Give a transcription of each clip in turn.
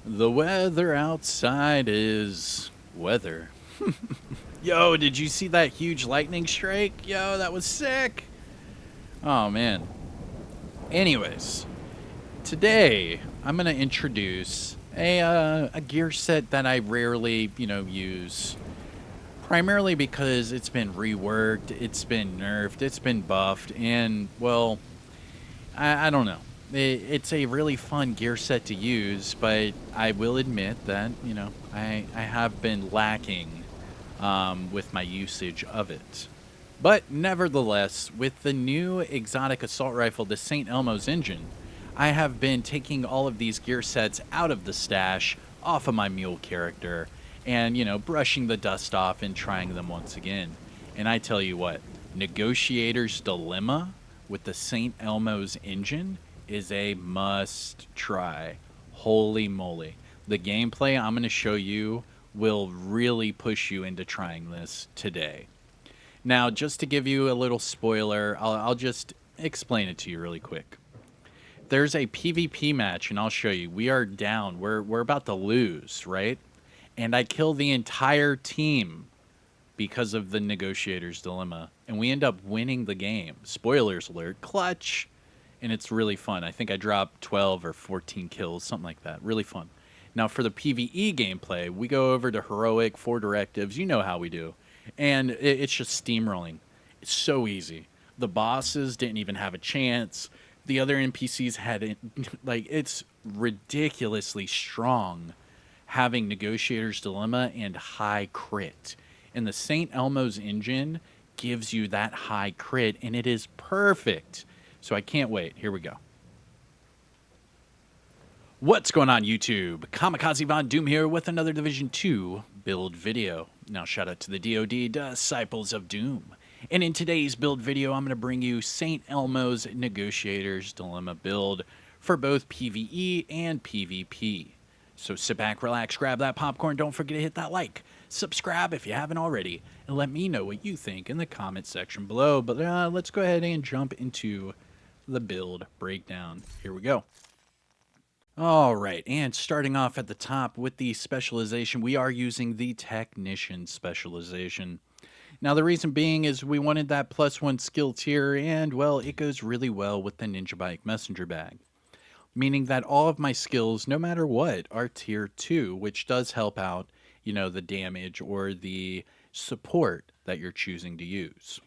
The weather outside is weather. Yo, did you see that huge lightning strike? Yo, that was sick. Oh, man. Anyways, today I'm going to introduce a gear set that I rarely, use. Primarily because it's been reworked, it's been nerfed, it's been buffed, and, well, I don't know. It's a really fun gear set to use, but I will admit that, I have been lacking with my usage of it. But nevertheless, with the new exotic assault rifle, the St. Elmo's engine, I have been taking all of these gear sets out of the stash, off of my mule character, and, brushing the dust off and trying them once again. And I tell you what, Negotiator's Dilemma with the St. Elmo's engine is a must try. Holy moly. The gameplay I'm going to show you will really push you into trying this today. Now, just to give you a little spoiler, I'll just explain it to you really quick. There's a PvP match, and I'll show you. We are down. We're about to lose, right? And I kill the entire team because of the Negotiator's Dilemma, and we end up winning the game. Spoilers alert, clutch, and it's really fun. I think I dropped 12 or 14 kills, something like that. Really fun. Now, for the PvE gameplay, we go over to Heroic, 4 directives. You know how we do. And it's just steamrolling. It's so easy. The bosses didn't even have a chance. The other NPCs had, like, it's ridiculously strong having Negotiator's Dilemma and high crit. And the St. Elmo's engine gives you that high crit, and it is perfect. So I can't wait. Here we go. What's going on, YouTube? Kamikazevondoom here with another Division 2 build video. Now, shout out to the DoD, Disciples of Doom. And in today's build video, I'm going to bring you St. Elmo's Negotiator's Dilemma build for both PvE and PvP. So sit back, relax, grab that popcorn, don't forget to hit that like, subscribe if you haven't already, and let me know what you think in the comment section below. But let's go ahead and jump into the build breakdown. Here we go. All right, and starting off at the top with the specialization, we are using the Technician specialization. Now, the reason being is we wanted that +1 skill tier, and, well, it goes really well with the Ninja Bike Messenger Bag. Meaning that all of my skills, no matter what, are tier 2, which does help out, the damage or the support that you're choosing to use.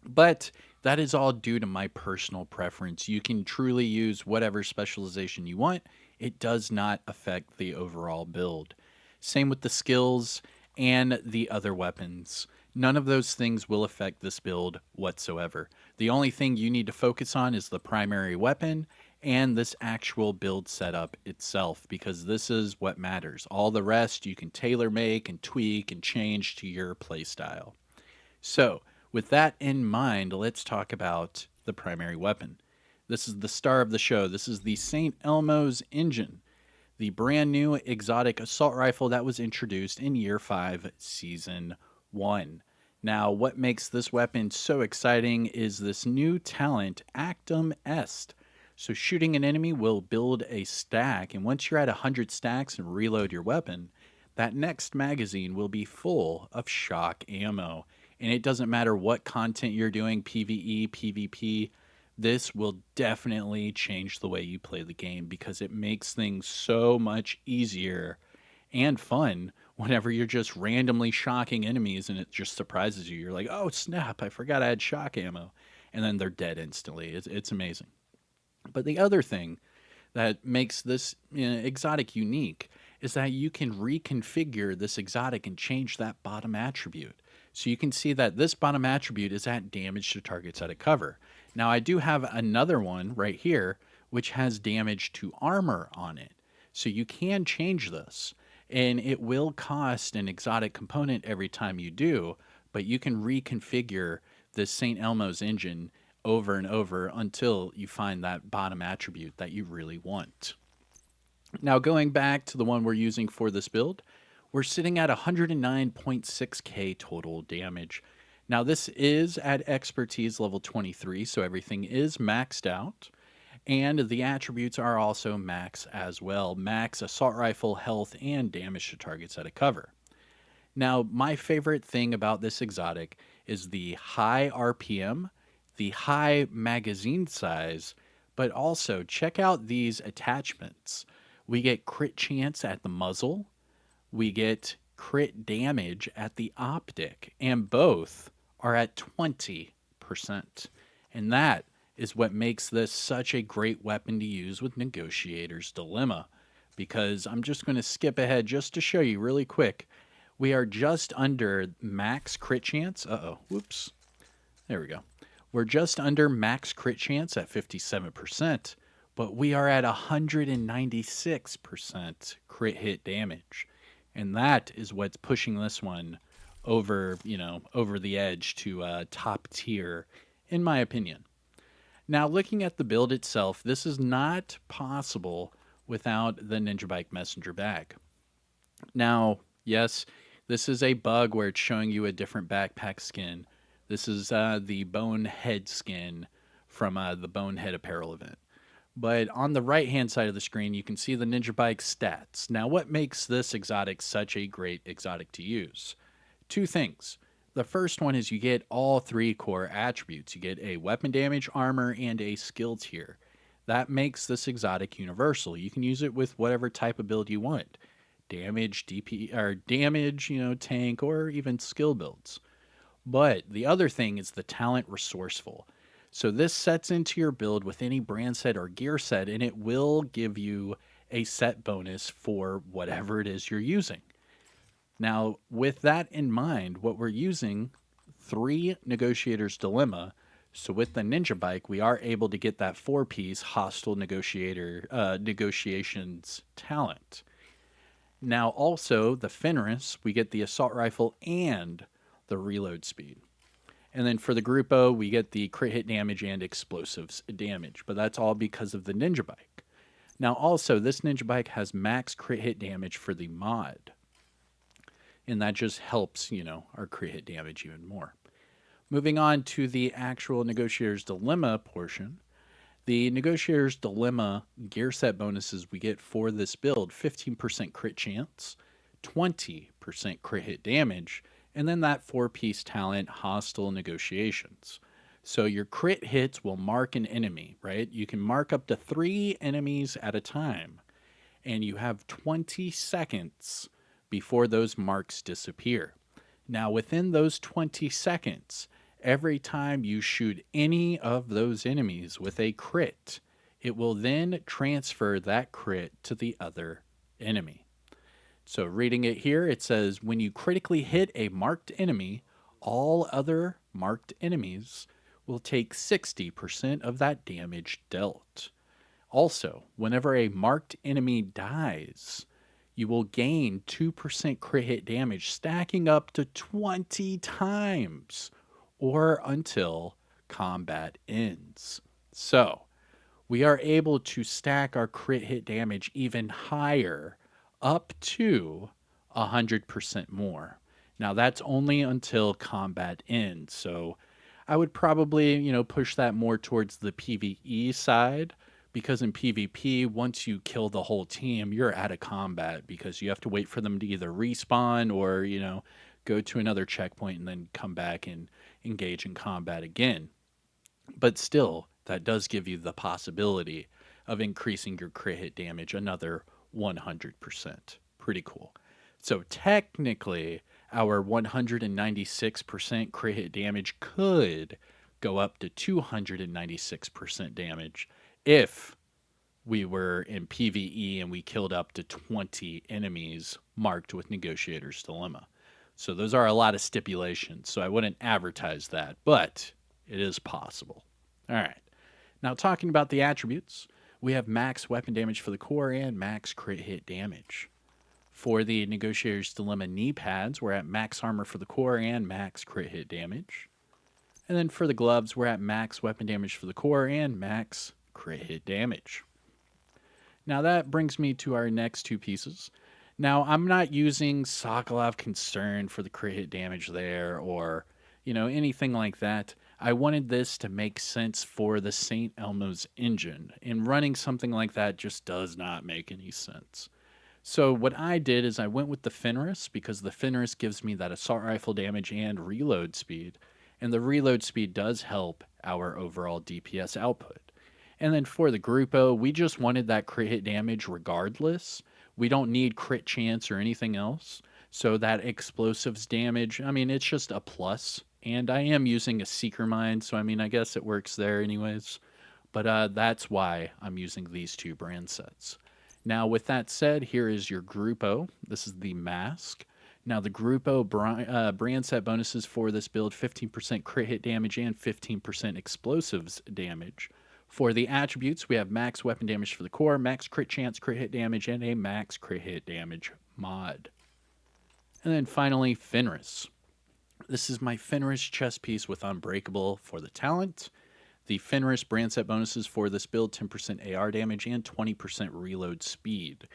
But that is all due to my personal preference. You can truly use whatever specialization you want. It does not affect the overall build. Same with the skills and the other weapons. None of those things will affect this build whatsoever. The only thing you need to focus on is the primary weapon and this actual build setup itself, because this is what matters. All the rest you can tailor make and tweak and change to your playstyle. So, with that in mind, let's talk about the primary weapon. This is the star of the show. This is the St. Elmo's engine, the brand new exotic assault rifle that was introduced in Year 5, Season 1. Now, what makes this weapon so exciting is this new talent, Actum Est. So shooting an enemy will build a stack, and once you're at 100 stacks and reload your weapon, that next magazine will be full of shock ammo. And it doesn't matter what content you're doing, PvE, PvP, this will definitely change the way you play the game because it makes things so much easier and fun whenever you're just randomly shocking enemies and it just surprises you. You're like, oh, snap, I forgot I had shock ammo. And then they're dead instantly. It's amazing. But the other thing that makes this exotic unique is that you can reconfigure this exotic and change that bottom attribute. So you can see that this bottom attribute is at damage to targets out of cover. Now, I do have another one right here, which has damage to armor on it. So you can change this, and it will cost an exotic component every time you do, but you can reconfigure this St. Elmo's engine over and over until you find that bottom attribute that you really want. Now, going back to the one we're using for this build, we're sitting at 109.6k total damage. Now, this is at expertise level 23, so everything is maxed out. And the attributes are also max as well. Max assault rifle, health, and damage to targets that it cover. Now, my favorite thing about this exotic is the high RPM, the high magazine size, but also check out these attachments. We get crit chance at the muzzle, we get crit damage at the optic, and both are at 20%. And that is what makes this such a great weapon to use with Negotiator's Dilemma. Because I'm just going to skip ahead just to show you really quick. We are just under max crit chance. Whoops. There we go. We're just under max crit chance at 57%, but we are at 196% crit hit damage. And that is what's pushing this one over, over the edge to top tier, in my opinion. Now, looking at the build itself, this is not possible without the Ninja Bike Messenger bag. Now, yes, this is a bug where it's showing you a different backpack skin. This is the Bonehead skin from the Bonehead apparel event. But on the right-hand side of the screen, you can see the Ninja Bike stats. Now, what makes this exotic such a great exotic to use? Two things. The first one is you get all three core attributes. You get a weapon damage, armor, and a skill tier. That makes this exotic universal. You can use it with whatever type of build you want. Damage, DP, or damage, tank, or even skill builds. But the other thing is the talent resourceful. So this sets into your build with any brand set or gear set, and it will give you a set bonus for whatever it is you're using. Now, with that in mind, what we're using, 3 Negotiator's Dilemma. So with the Ninja Bike, we are able to get that 4-piece hostile negotiations talent. Now, also, the Finrus, we get the assault rifle and the reload speed. And then for the Grupo, we get the crit hit damage and explosives damage. But that's all because of the Ninja Bike. Now, also, this Ninja Bike has max crit hit damage for the mod. And that just helps, our crit hit damage even more. Moving on to the actual Negotiator's Dilemma portion. The Negotiator's Dilemma gear set bonuses we get for this build, 15% crit chance, 20% crit hit damage, and then that 4-piece talent, hostile negotiations. So your crit hits will mark an enemy, right? You can mark up to 3 enemies at a time, and you have 20 seconds before those marks disappear. Now, within those 20 seconds, every time you shoot any of those enemies with a crit, it will then transfer that crit to the other enemy. So reading it here, it says, when you critically hit a marked enemy, all other marked enemies will take 60% of that damage dealt. Also, whenever a marked enemy dies, you will gain 2% crit hit damage, stacking up to 20 times, or until combat ends. So, we are able to stack our crit hit damage even higher, up to 100% more. Now, that's only until combat ends, so I would probably, push that more towards the PvE side, because in PvP, once you kill the whole team, you're out of combat because you have to wait for them to either respawn or, go to another checkpoint and then come back and engage in combat again. But still, that does give you the possibility of increasing your crit hit damage another 100%. Pretty cool. So technically, our 196% crit hit damage could go up to 296% damage if we were in PvE and we killed up to 20 enemies marked with Negotiator's Dilemma. So those are a lot of stipulations, so I wouldn't advertise that, but it is possible. All right. Now, talking about the attributes, we have max weapon damage for the core and max crit hit damage. For the Negotiator's Dilemma knee pads, we're at max armor for the core and max crit hit damage. And then for the gloves, we're at max weapon damage for the core and max crit hit damage. Now that brings me to our next 2 pieces. Now, I'm not using Sokolov Concern for the crit hit damage there or, anything like that. I wanted this to make sense for the St. Elmo's engine, and running something like that just does not make any sense. So what I did is I went with the Finrus because the Finrus gives me that assault rifle damage and reload speed, and the reload speed does help our overall DPS output. And then for the Gruppo, we just wanted that crit hit damage regardless. We don't need crit chance or anything else. So that explosives damage, I mean, it's just a plus. And I am using a Seeker Mine, so I mean, I guess it works there anyways. But that's why I'm using these two brand sets. Now, with that said, here is your Gruppo. This is the mask. Now, the Gruppo brand set bonuses for this build, 15% crit hit damage and 15% explosives damage. For the attributes, we have max weapon damage for the core, max crit chance, crit hit damage, and a max crit hit damage mod. And then finally, Finrus. This is my Finrus chest piece with Unbreakable for the talent. The Finrus brand set bonuses for this build, 10% AR damage and 20% reload speed.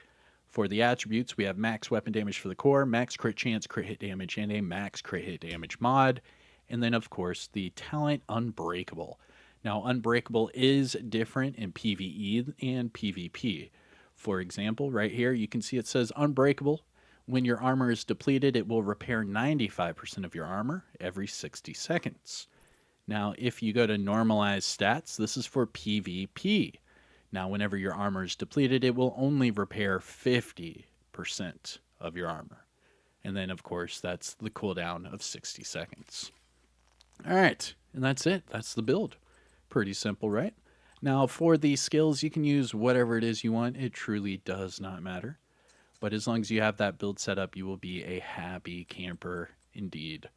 For the attributes, we have max weapon damage for the core, max crit chance, crit hit damage, and a max crit hit damage mod. And then, of course, the talent Unbreakable. Now, Unbreakable is different in PvE and PvP. For example, right here, you can see it says Unbreakable. When your armor is depleted, it will repair 95% of your armor every 60 seconds. Now, if you go to normalize stats, this is for PvP. Now, whenever your armor is depleted, it will only repair 50% of your armor. And then, of course, that's the cooldown of 60 seconds. All right, and that's it. That's the build. Pretty simple, right? Now, for the skills, you can use whatever it is you want. It truly does not matter. But as long as you have that build set up, you will be a happy camper indeed.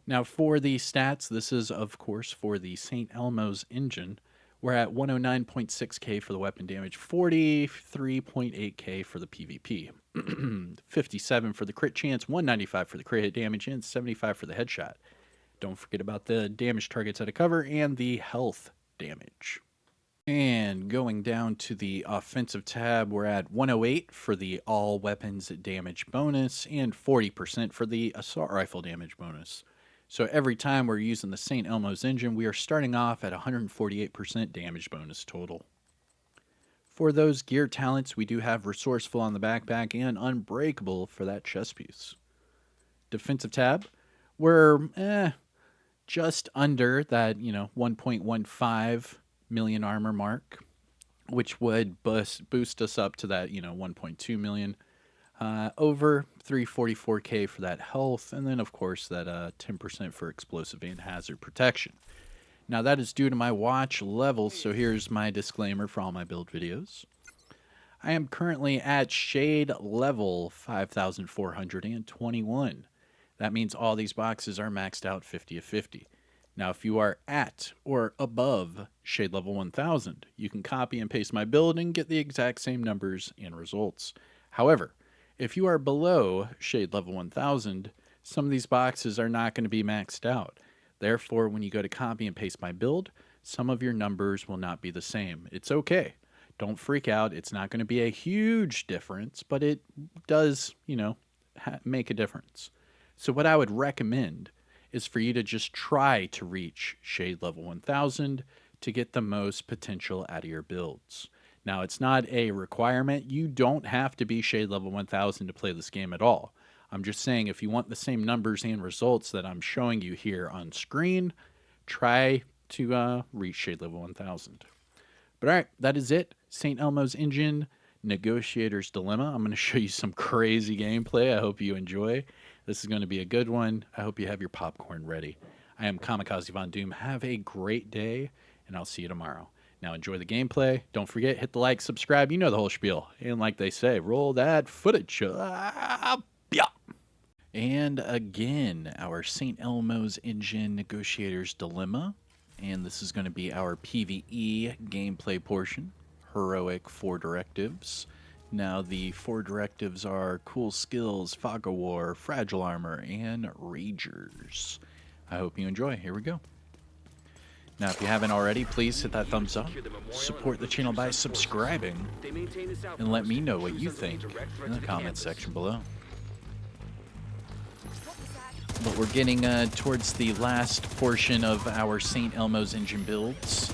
Now, for the stats, this is, of course, for the St. Elmo's engine. We're at 109.6k for the weapon damage, 43.8k for the PvP, 57 for the crit chance, 195 for the crit hit damage, and 75 for the headshot. Don't forget about the damage targets out of cover and the health damage. And going down to the offensive tab, we're at 108 for the all weapons damage bonus and 40% for the assault rifle damage bonus. So every time we're using the St. Elmo's engine, we are starting off at 148% damage bonus total. For those gear talents, we do have Resourceful on the backpack and Unbreakable for that chest piece. Defensive tab, we're just under that, 1.15 million armor mark, which would boost us up to that, 1.2 million. Over 344k for that health, and then of course that 10% for explosive and hazard protection. Now that is due to my watch levels, so here's my disclaimer for all my build videos. I am currently at shade level 5,421. That means all these boxes are maxed out 50 of 50. Now, if you are at or above shade level 1000, you can copy and paste my build and get the exact same numbers and results. However, if you are below shade level 1000, some of these boxes are not going to be maxed out. Therefore, when you go to copy and paste my build, some of your numbers will not be the same. It's okay. Don't freak out. It's not going to be a huge difference, but it does, make a difference. So what I would recommend is for you to just try to reach shade level 1000 to get the most potential out of your builds. Now, it's not a requirement. You don't have to be shade level 1000 to play this game at all. I'm just saying if you want the same numbers and results that I'm showing you here on screen, try to reach shade level 1000. But all right, that is it. St. Elmo's engine, Negotiator's Dilemma. I'm going to show you some crazy gameplay. I hope you enjoy. This is going to be a good one. I hope you have your popcorn ready. I am Kamikazevondoom. Have a great day, and I'll see you tomorrow. Now enjoy the gameplay. Don't forget, hit the like, subscribe. You know the whole spiel. And like they say, roll that footage. Yeah. And again, our St. Elmo's engine Negotiator's Dilemma. And this is going to be our PvE gameplay portion. Heroic 4 directives. Now the 4 directives are cool skills, fog of war, fragile armor, and ragers. I hope you enjoy. Here we go. Now, if you haven't already, please hit that thumbs up, support the channel by subscribing, and let me know what you think in the comments section below. But we're getting towards the last portion of our St. Elmo's engine builds,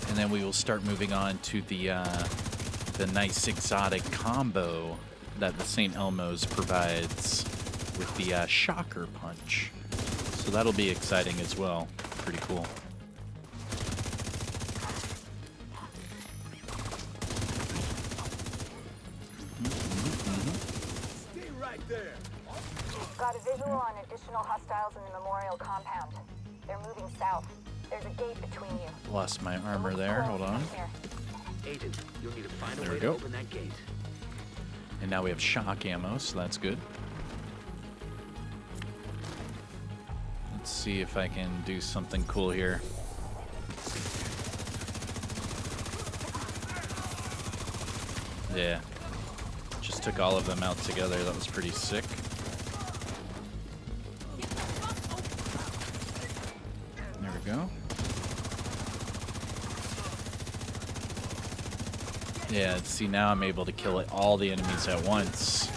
and then we will start moving on to the nice exotic combo that the St. Elmo's provides with the Shocker Punch. So that'll be exciting as well. Pretty cool. Stay right there. Got a visual on additional hostiles in the memorial compound. They're moving south. There's a gate between you. Lost my armor there. Hold on. Agent, you'll need to find There a we way go. to open that gate. And now we have shock ammo, so that's good. Let's see if I can do something cool here. Yeah. Just took all of them out together. That was pretty sick. There we go. Yeah, see, now I'm able to kill all the enemies at once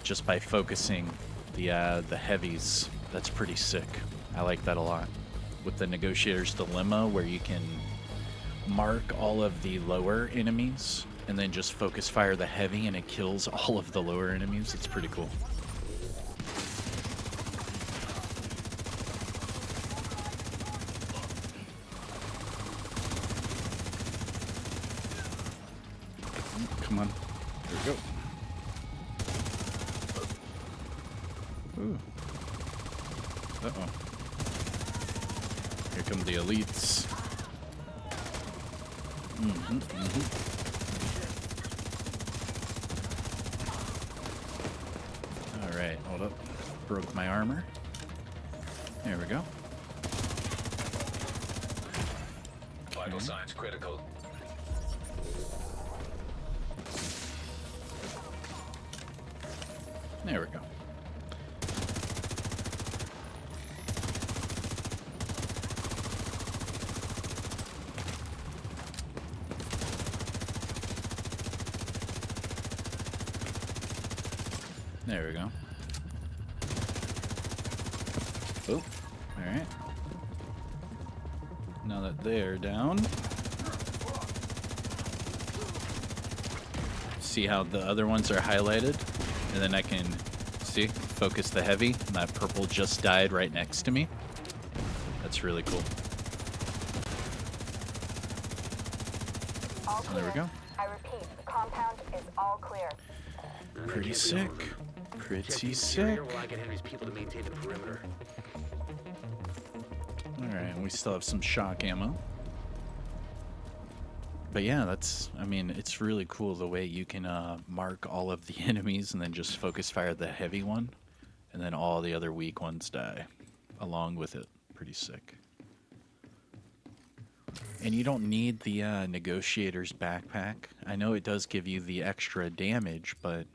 just by focusing the heavies. That's pretty sick. I like that a lot. With the Negotiator's Dilemma, where you can mark all of the lower enemies and then just focus fire the heavy and it kills all of the lower enemies. It's pretty cool. Come on. There we go. Ooh. Uh-oh. Here come the elites. Alright, hold up. Broke my armor. There we go. Vital signs critical. There we go. There we go. Oh, alright. Now that they're down. See how the other ones are highlighted? And then I can, see, focus the heavy. And that purple just died right next to me. That's really cool. All clear. There we go. I repeat, the compound is all clear. Pretty sick. Pretty sick. While I get Henry's people to maintain the perimeter. Alright, we still have some shock ammo. But yeah, that's, I mean, it's really cool the way you can mark all of the enemies and then just focus fire the heavy one. And then all the other weak ones die along with it. Pretty sick. And you don't need the Negotiator's backpack. I know it does give you the extra damage, but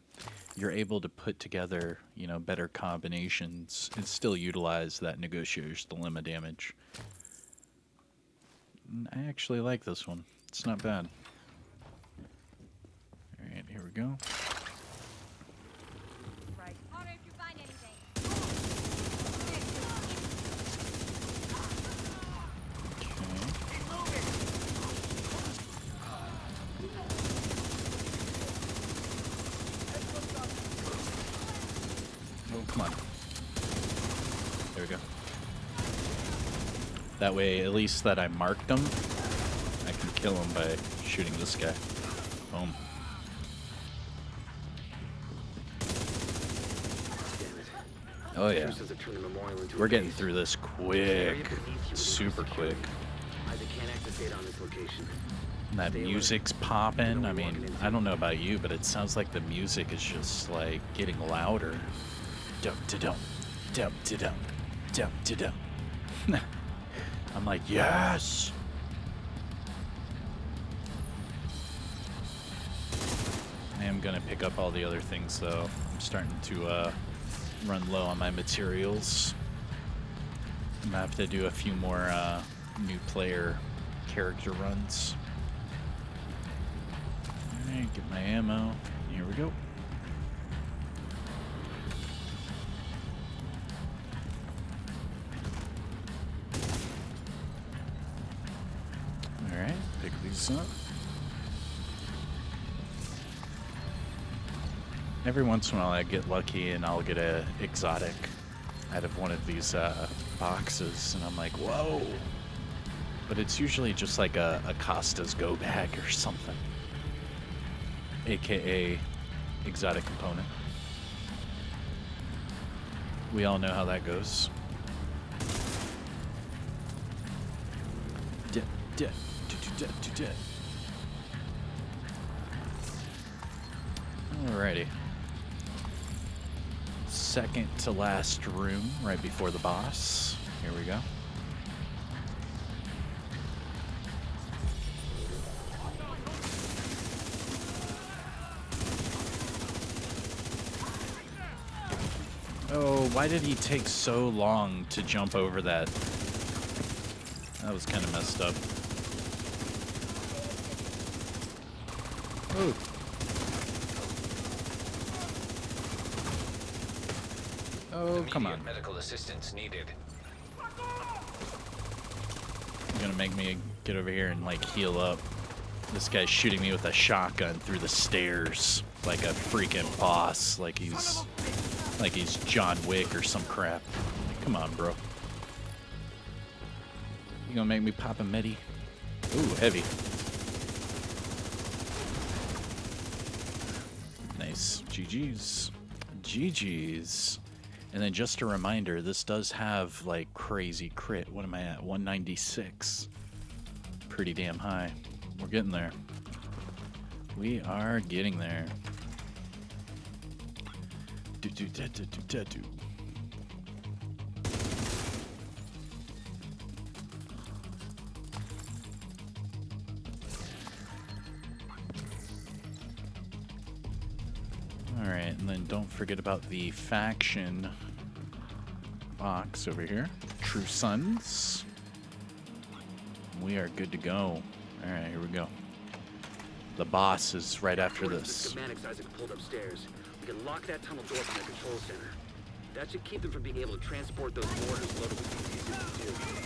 you're able to put together, you know, better combinations and still utilize that Negotiator's Dilemma damage. And I actually like this one. It's not bad. Alright, here we go. Right. Order if you find anything. Oh, come on. There we go. That way, at least that I marked them, I can kill him by shooting this guy. Boom. Oh yeah. We're getting through this quick. Super quick. And that music's popping. I mean, I don't know about you, but it sounds like the music is just like getting louder. Dum-da-dum. Dum-da-dum. Dum-da-dum. I'm like, yes! I am gonna pick up all the other things though. I'm starting to run low on my materials. I'm gonna have to do a few more new player character runs. Alright, get my ammo. Here we go. this up. Every once in a while I get lucky and I'll get a exotic out of one of these boxes, and I'm like, whoa. But it's usually just like a Costa's go bag or something. AKA exotic component. We all know how that goes. Alrighty. Second to last room right before the boss. Here we go. Oh, why did he take so long to jump over that? That was kind of messed up. Oh. Oh, come on. Medical assistance needed. You're gonna make me get over here and like heal up. This guy's shooting me with a shotgun through the stairs like a freaking boss, like he's John Wick or some crap. Like, come on, bro. You gonna make me pop a medi? Ooh, heavy. Nice. GG's. GG's. And then just a reminder, this does have like crazy crit. What am I at? 196. Pretty damn high. We're getting there. We are getting there. Alright, and then don't forget about the faction box over here. True Sons. We are good to go. Alright, here we go. The boss is right after this. Schematics Isaac pulled upstairs. We can lock that tunnel door from the control center. That should keep them from being able to transport those mortars loaded with PVE-62.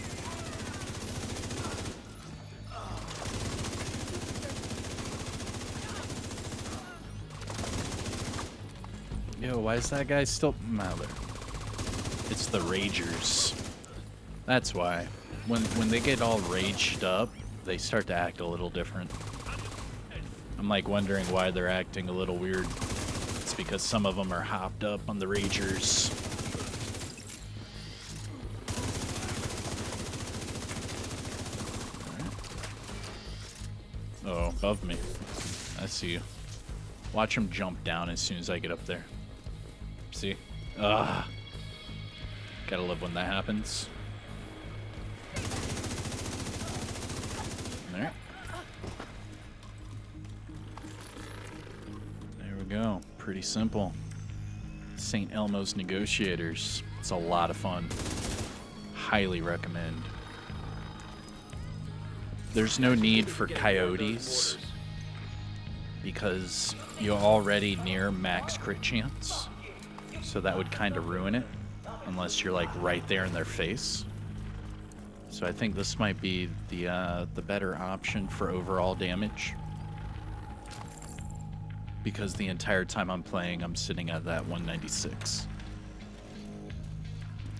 Yo, why is that guy still... Mother. It's the Ragers. That's why. When they get all raged up, they start to act a little different. I'm like wondering why they're acting a little weird. It's because some of them are hopped up on the Ragers. Right. Oh, above me. I see you. Watch him jump down as soon as I get up there. See? Ugh. Gotta love when that happens. There. There we go. Pretty simple. St. Elmo's Negotiators. It's a lot of fun. Highly recommend. There's no need for coyotes because you're already near max crit chance. So that would kind of ruin it unless you're like right there in their face. So I think this might be the better option for overall damage. Because the entire time I'm playing, I'm sitting at that 196.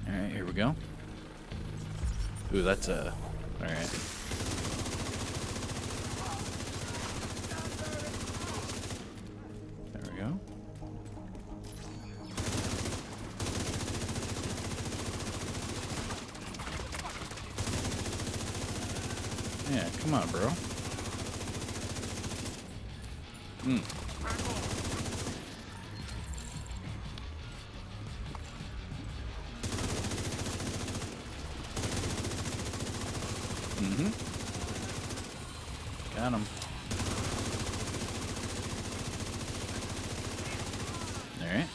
Alright, here we go. Ooh, that's a... Alright. There we go. Yeah, come on, bro. Got him. Alright.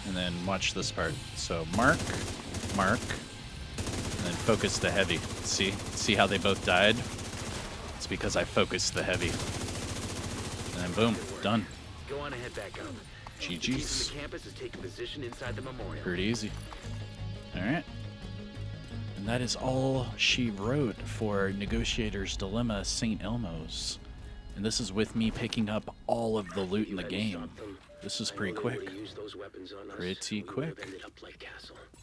And then watch this part. So mark, and then focus the heavy. See how they both died? It's because I focused the heavy. And then boom, done. Go on ahead back up. GG's. The campus is taking position inside the memorial. Pretty easy. Alright. And that is all she wrote for Negotiator's Dilemma St. Elmo's. And this is with me picking up all of the loot in the game. This is pretty quick. Pretty quick.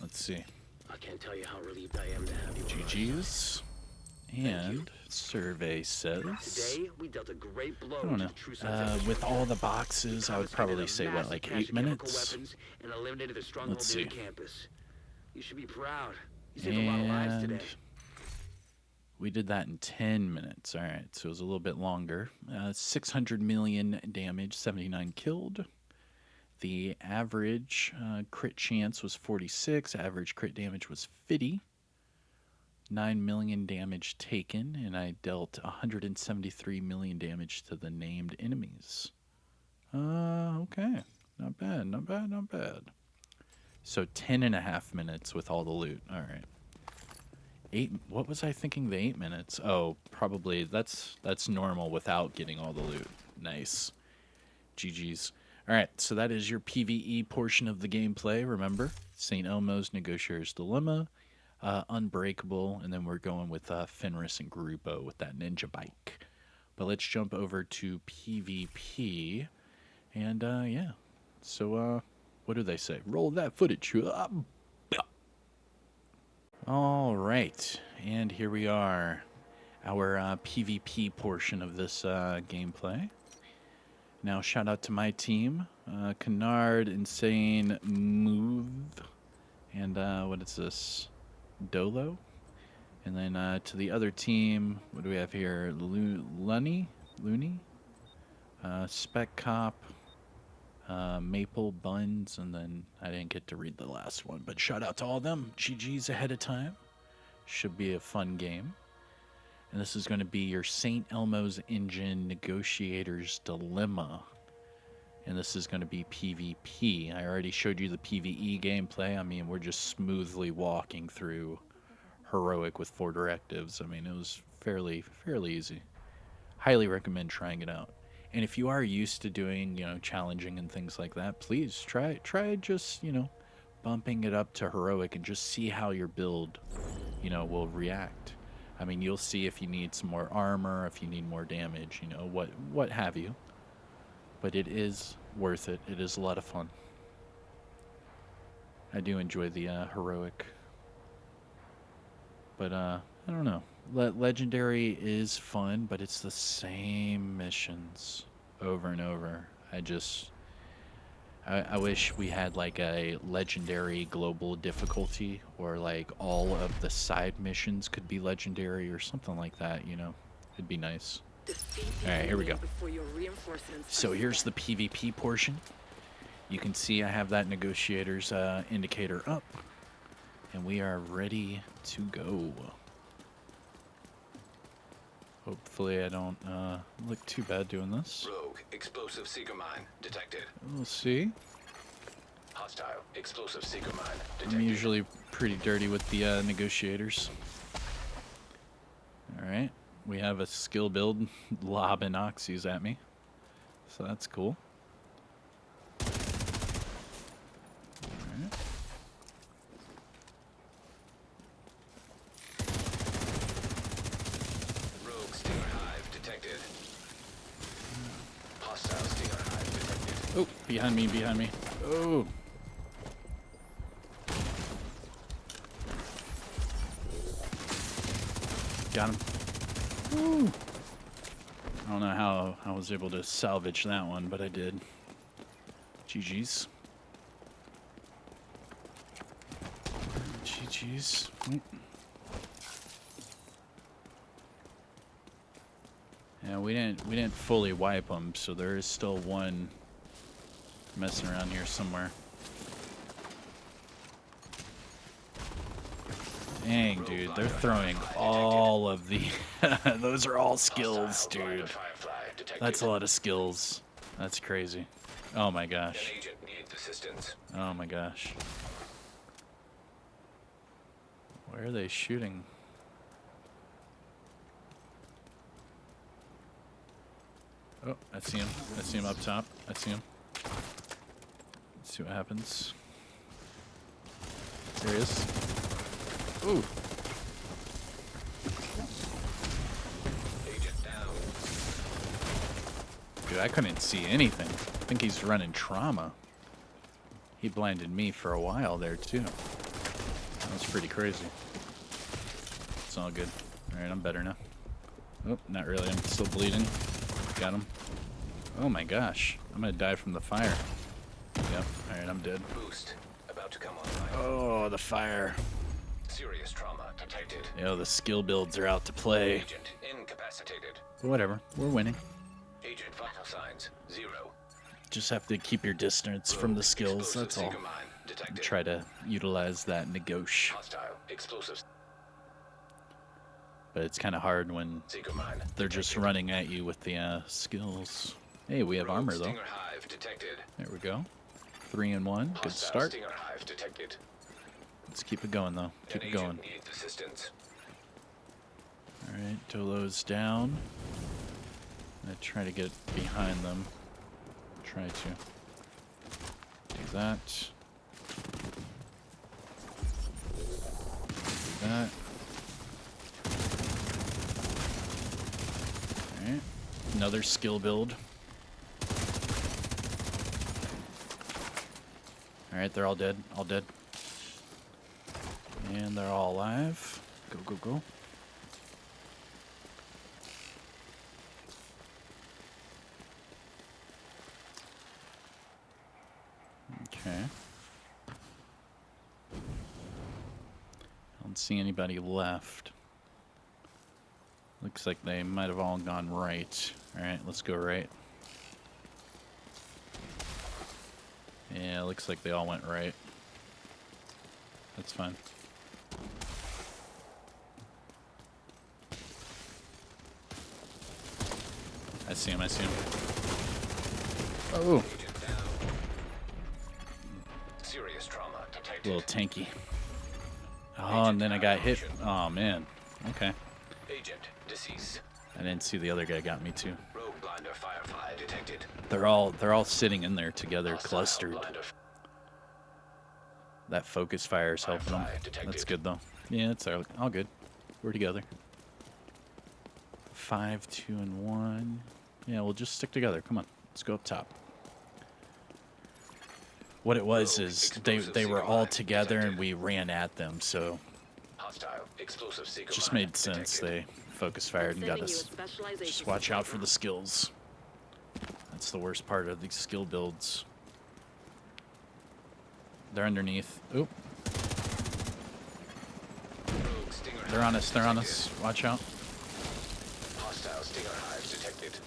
Let's see. I can't tell you how relieved I am to have you. GG's. And survey says, Today, we dealt a great blow I don't know. With all the boxes, I would probably say, what, like 8 minutes? And eliminated the stronghold Let's near see. the campus. You should be proud. You saved a lot of lives today. We did that in 10 minutes. All right, so it was a little bit longer. 600 million damage, 79 killed. The average crit chance was 46. Average crit damage was 50. 9 million damage taken, and I dealt 173 million damage to the named enemies. Okay. Not bad, not bad, not bad. So 10.5 minutes with all the loot. All right. 8. What was I thinking? The 8 minutes. Oh, probably that's normal without getting all the loot. Nice. GG's. All right, so that is your PVE portion of the gameplay. Remember, St. Elmo's, Negotiator's Dilemma, Unbreakable, and then we're going with Finrus and Grupo with that ninja bike. But let's jump over to PvP, and yeah. So what do they say? Roll that footage. All right, and here we are, our PvP portion of this gameplay. Now, shout out to my team, Canard, Insane, Move, and what is this? Dolo. And then to the other team, what do we have here? Looney, Spec Cop, Maple Buns, and then I didn't get to read the last one, but shout out to all of them. GG's ahead of time. Should be a fun game. And this is going to be your St. Elmo's Engine Negotiator's Dilemma. And this is going to be PvP. I already showed you the PvE gameplay. I mean, we're just smoothly walking through Heroic with 4 directives. I mean, it was fairly easy. Highly recommend trying it out. And if you are used to doing, challenging and things like that, please try just, bumping it up to Heroic and just see how your build, will react. I mean, you'll see if you need some more armor, if you need more damage, what have you. But it is worth it. It is a lot of fun. I do enjoy the Heroic. But, I don't know. Legendary is fun, but it's the same missions over and over. I wish we had like a legendary global difficulty, or like all of the side missions could be legendary or something like that, It'd be nice. Alright, here we go. So here's the PvP portion. You can see I have that Negotiator's indicator up, and we are ready to go. Hopefully I don't look too bad doing this. Rogue explosive seeker mine detected. We'll see. Hostile explosive seeker mine detected. I'm usually pretty dirty with the Negotiators. Alright, we have a skill build lobbing oxys at me, so that's cool. Alright. Rogue stinger hive detected. Hostile stinger hive detected. Oh, behind me. Oh. Got him. Woo. I don't know how I was able to salvage that one, but I did. GG's. GG's. Yeah, we didn't fully wipe them, so there is still one messing around here somewhere. Dang, dude, they're throwing all of the... Those are all skills, dude. That's a lot of skills. That's crazy. Oh my gosh. Oh my gosh. Where are they shooting? Oh, I see him. I see him up top. I see him. Let's see what happens. There he is. Ooh. Dude, I couldn't see anything. I think he's running trauma. He blinded me for a while there, too. That was pretty crazy. It's all good. Alright, I'm better now. Oh, not really. I'm still bleeding. Got him. Oh my gosh. I'm gonna die from the fire. Yep. Alright, I'm dead. Boost. About to come online. Oh, the fire. Serious trauma detected. Yo, the skill builds are out to play. Agent incapacitated. But whatever. We're winning. Agent vital signs 0. Just have to keep your distance from the skills, Explosive that's all. seeker mine detected. Try to utilize that negotiation. Hostile explosive But it's kind of hard when seeker mine. they're just running at you with the skills. Hey, we have armor, though. Stinger hive detected. There we go. 3 and 1. Good Hostile start. Stinger hive detected. Let's keep it going, though. Keep An it going. agent needs assistance. Alright, Dolo's down. I'm gonna try to get behind them. Try to do that. Do that. Alright. Another skill build. Alright, they're all dead. All dead. And they're all alive. Go, go, go. Okay. I don't see anybody left. Looks like they might have all gone right. Alright, let's go right. Yeah, looks like they all went right. That's fine. I see him, I see him. Oh! Agent down. Serious trauma A detected. little tanky. Oh, and then I got hit. Oh, man. Okay. Agent deceased. I didn't see the other guy got me too. Rogue blinder firefly detected. They're all sitting in there together, Hostile clustered. blinder That focus fire is helping them. Firefly detected. That's good though. Yeah, it's all good. We're together. 5, 2, and 1. Yeah, we'll just stick together. Come on, let's go up top. What it was is they were all together and we ran at them, so Hostile explosive seeker it just mine made sense. detected. They focus fired and got Sending you a us. specialization Just watch out for supply the skills. That's the worst part of these skill builds. They're underneath. Oop. Rogue stinger They're on hive us. They're on detected. us. Watch out. Hostile stinger hive detected.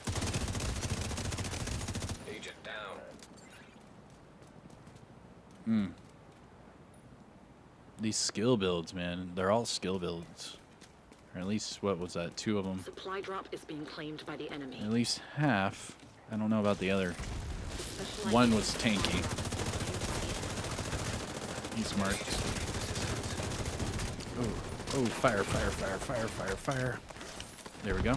Agent down. These skill builds, man. They're all skill builds. Or at least, what was that? 2 of them. Supply drop is being claimed by the enemy. At least half. I don't know about the other. Specialization One was tanky. He's marked. Oh, fire, fire, fire, fire, fire, fire. There we go.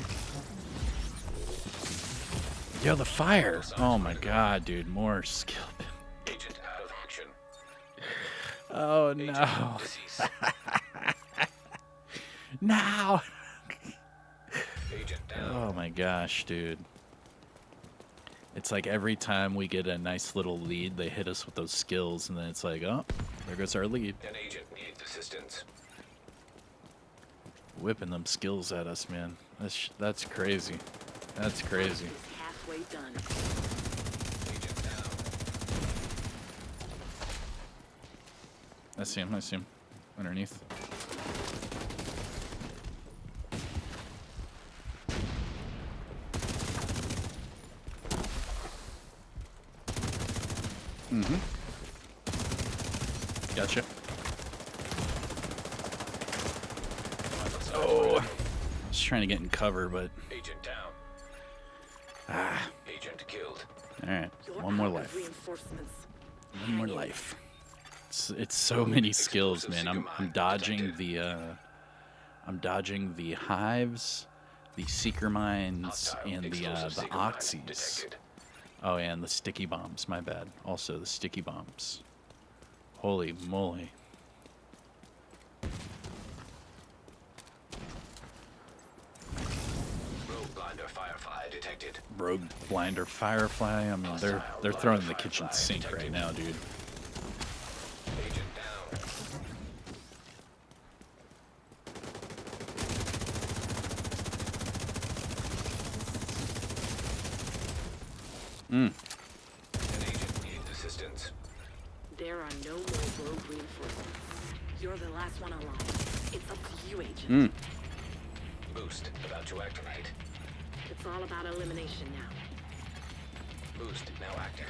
Yo, the fire. Oh my god, dude. More skill build. Agent out of action. Oh Agent no. deceased. No. Agent down. Oh my gosh, dude. It's like every time we get a nice little lead, they hit us with those skills, and then it's like, oh, there goes our lead. An agent needs assistance. Whipping them skills at us, man. That's crazy. That's crazy. Is halfway done. Agent down. I see him. I see him. Underneath. Mm-hmm. Gotcha. Oh, I was trying to get in cover, but Agent down. Agent killed. all right. You're One more out of life. Reinforcements. One more life. It's so many skills, man. I'm dodging the hives, the seeker mines, Hostile and the explosive seeker mine oxys. detected. Oh, and the sticky bombs. My bad. Also the sticky bombs. Holy moly. Rogue blinder firefly detected. Rogue Blinder Firefly. I mean, they're throwing the kitchen sink right now, dude. Agent down. An agent needs assistance. There are no more rogue reinforcements. You're the last one alive. It's up to you, Agent. Boost about to activate. It's all about elimination now. Boost now active.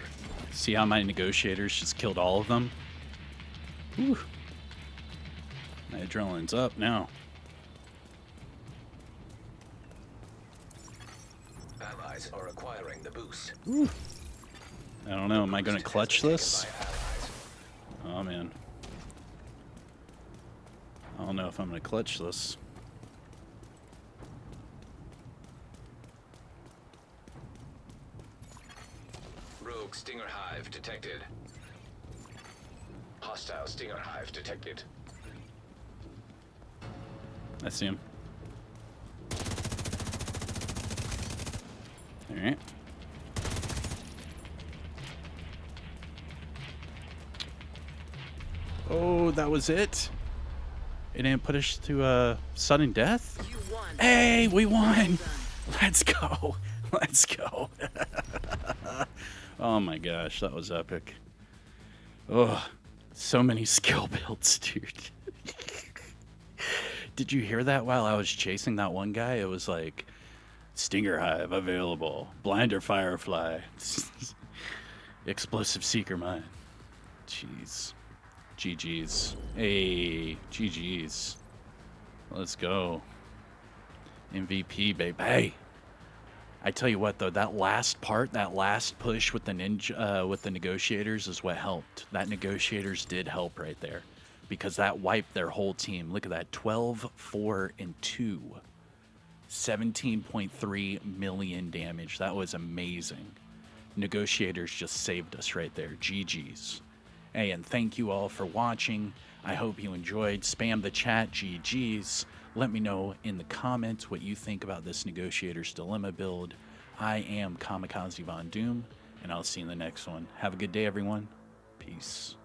See how my negotiators just killed all of them? Whew. My adrenaline's up now. Allies are acquiring the boost. I don't know. Am I going to Boost clutch has been this? taken by allies. Oh, man. I don't know if I'm going to clutch this. Rogue Stinger Hive detected. Hostile Stinger Hive detected. I see him. All right. Oh, that was it? It didn't put us to sudden death? You won. Hey, we won! Well done. Let's go. Let's go. Oh my gosh, that was epic. Oh, so many skill builds, dude. Did you hear that while I was chasing that one guy? It was like, Stinger Hive available, Blinder Firefly, Explosive Seeker Mine. Jeez. GG's. Hey, GG's. Let's go. MVP, babe. Hey, I tell you what though, that last part, that last push with the ninja, with the negotiators is what helped. That negotiators did help right there, because that wiped their whole team. Look at that, 12, 4, and 2. 17.3 million damage. That was amazing. Negotiators just saved us right there. GG's. Hey, and thank you all for watching. I hope you enjoyed. Spam the chat, GG's. Let me know in the comments what you think about this Negotiator's Dilemma build. I am Kamikazevondoom, and I'll see you in the next one. Have a good day, everyone. Peace.